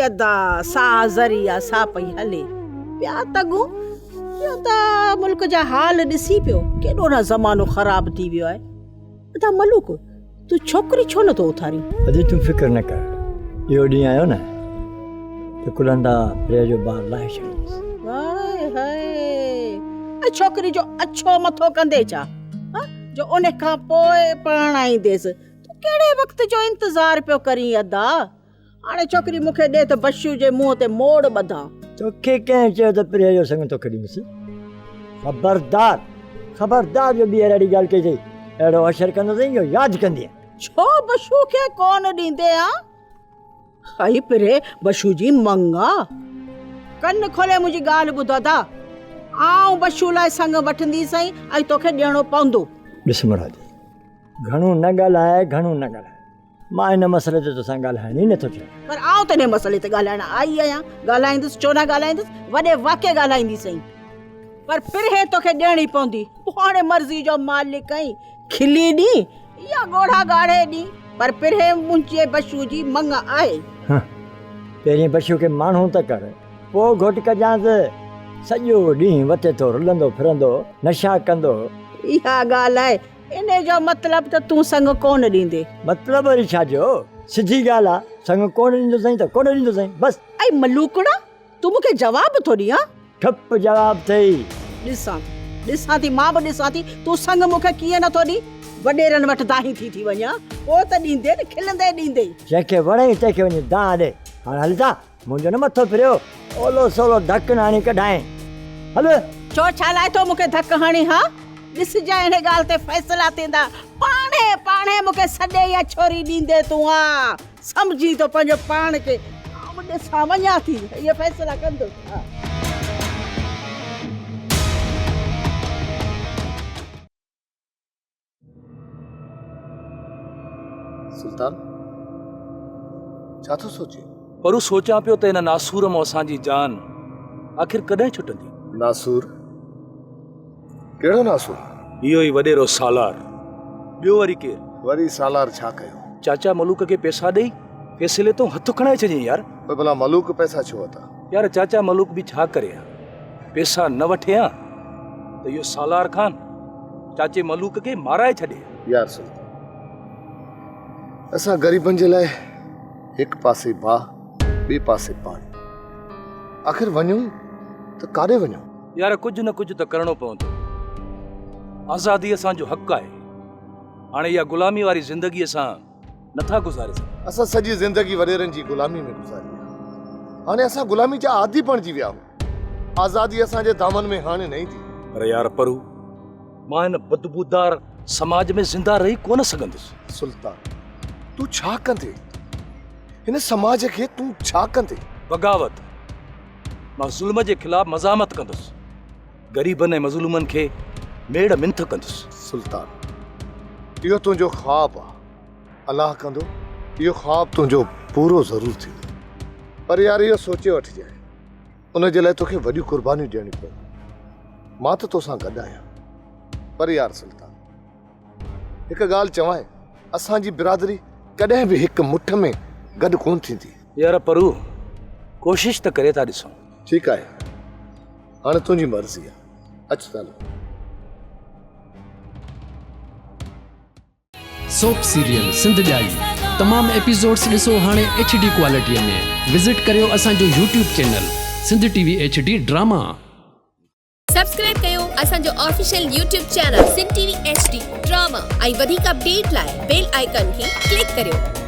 अदा सा ज़रिया सा पई हले पिया तगू पियो त मुल्क जा हाल ॾिसी पियो केॾो न ज़मानो ख़राब थी वियो आहे। अदा मलूक तू छोकिरी छो नथो उथारी? अॼु तूं फिक्र न कर, इहो ॾींहुं आयो न त कुलंदा प्रिय जो ॿार लाहे छॾींदुसि। हाय हाय छोकिरी जो अच्छो मथो कंदे छा जो उन खां पोइ परणाईंदेसि? तूं कहिड़े वक़्त जो इंतज़ार पियो करीं अदा? हाणे छोकिरी मूंखे ॾे त बशू जे मुंहं ते मोड़ ॿधां। तोखे कंहिं चयो त प्रिय जो संग तोखे ॾींदुसि? ख़बरदार ख़बरदार जो ॿीहर अहिड़ी ॻाल्हि कई अथई, अहिड़ो अशर कंदुसि इहो यादि कंदी। छो बशू खे कोन ॾींदे आ? हाई प्रिय बशू जी मंगा कन खोले मुंहिंजी ॻाल्हि ॿुध अदा। आऊं बशू लाइ संग वठंदी सही ऐं तोखे ॾियणो पवंदो। ॾिस मुरादी, घणो न ॻाल्हाए घणो न ॻाल्हाए, मां हिन मसइले ते तोसां ॻाल्हाइण ई नथो चाहियां। पर आऊं त हिन मसइले ते ॻाल्हाइण आई आहियां, ॻाल्हाईंदुसि छो न ॻाल्हाईंदुसि, वॾे वाक़े ॻाल्हाईंदी सही। पर फिर तोखे ॾियणी पवंदी। हाणे मर्ज़ी जो मालिक आहीं, खिली ॾी या ॻोढ़ा ॻाढ़े ॾी, पर फिर मुंहिंजे बशू जी मंग आहे। पहिरीं बशू खे माण्हू त कर, पोइ घोट कजांसि। सॼो ॾींहुं वटे थो रुलंदो फिरंदो, नशा कंदो। इहा ॻाल्हि आहे, इन जो मतिलबु त तूं संग कोन ॾींदे। मतिलबु वरी छा जो? सिधी ॻाल्हि आहे, संग कोन ॾींदो साईं त कोन ॾींदो साईं, बसि। ऐं मलूकड़ा तूं मूंखे जवाबु थो ॾियां? ठप जवाबु अथई। ॾिसां थी, मां बि ॾिसां थी तूं संग मूंखे कीअं नथो ॾी। वॾेरनि वटि दाही थी वञा, पोइ त ॾींदे न, खिलंदे ॾींदे। जंहिंखे वणे तंहिंखे वञी दाह ॾे। हाणे हल था, मुंहिंजो न मथो फिरियो, ओलो सोलो धक न हणी कढाए। हल छो छा लाइ तो मूंखे धक हणी? हा ॾिसजां हिन ॻाल्हि ते फ़ैसिला थींदा। पाणे मूंखे सॾे या छोरी ॾींदे तूं? हा सम्झी तो पंहिंजो पाण खे। ॾिसां वञा थी, इहो फ़ैसिला कंदो। सुल्तान छा थो सोचे? पर सोचां पियो त हिन नासूर मां असांजी जान आख़िर कॾहिं छुटंदी? नासूर? कहिड़ो नासूर? इहो ई वॾेरो सालार। ॿियो वरी केर? वरी सालार छा कयो? चाचा मलूक खे पैसा ॾेई फैसले तो हथ खणाए छॾियईं यार। पर भला मलूक पैसा छो वठा? यार चाचा मलूक बि छा करे हा? पैसा न वठे हा त इहो सालार खान चाचे मलूक खे माराए छॾे। यार सुल्तान, असां ग़रीबनि जे लाइ हिकु पासे बाह, ॿिए पासे पाणी, आख़िर वञूं त काॾे वञूं? यार कुझु न कुझु त करणो पवंदो। आज़ादी असांजो हक़ आहे। हाणे इहा गुलामी वारी ज़िंदगी असां नथा गुज़ारे सघूं। असां सॼी ज़िंदगी वॾेरनि जी गुलामी में गुज़ारी आहे। हाणे असां गुलामी जा आदी बणिजी विया आहियूं। आज़ादी असांजे दामन में हाणे न ईंदी। पर यार परू, मां हिन बदबूदार समाज में ज़िंदा रही कोन सघंदुसि। सुल्तान तूं छा कंदे? हिन समाज खे तूं छा कंदे? बग़ावत। मां ज़ुल्म जे ख़िलाफ़ मज़ामत कंदुसि, ग़रीबनि ऐं मज़लूमनि खे मेड़ मिंथ कंदुसि। सुल्तान इहो तुंहिंजो ख़्वाबु आहे, अलाह कंदो इहो ख़्वाबु तुंहिंजो पूरो ज़रूरु थींदो। पर यार इहो सोचे वठिजांइ, उन जे लाइ तोखे वॾियूं क़ुर्बानियूं ॾियणियूं पवंदियूं। मां त तोसां गॾु आहियां, पर यार सुल्तान हिकु ॻाल्हि चवां, असांजी बिरादरी कॾहिं बि हिकु मुठ में गॾु कोन थींदी। यार परू, कोशिश त करे था ॾिसूं। ठीकु आहे, हाणे तुंहिंजी मर्ज़ी आहे, अच त सोप सीरियल सिंध ॼाई तमाम एपिसोड्स ॾिसो हाणे HD क्वालिटीअ में। विज़िट करियो असांजो YouTube channel Sindh TV HD drama. Subscribe कयो असांजो official YouTube channel Sindh TV HD drama ऐं वधीक अपडेट लाइ बेल आइकन खे क्लिक करियो।